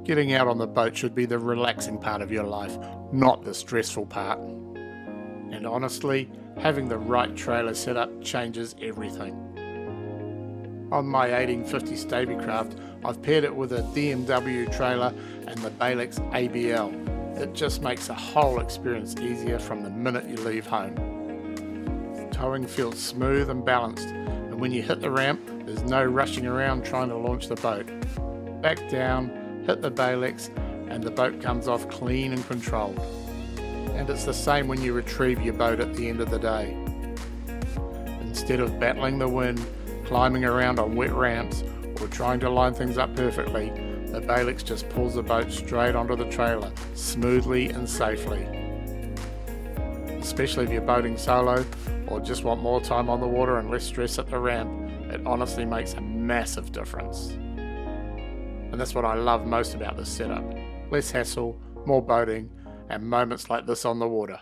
Getting out on the boat should be the relaxing part of your life, not the stressful part. And honestly, having the right trailer set up changes everything. On my 1850 Stabicraft, I've paired it with a DMW trailer and the Balex ABL. It just makes the whole experience easier from the minute you leave home. Towing feels smooth and balanced, and when you hit the ramp, there's no rushing around trying to launch the boat. Back down, hit the Balex, and the boat comes off clean and controlled. And it's the same when you retrieve your boat at the end of the day. Instead of battling the wind, climbing around on wet ramps, or trying to line things up perfectly, the Balex just pulls the boat straight onto the trailer, smoothly and safely. Especially if you're boating solo, or just want more time on the water and less stress at the ramp, it honestly makes a massive difference. And that's what I love most about this setup. Less hassle, more boating, and moments like this on the water.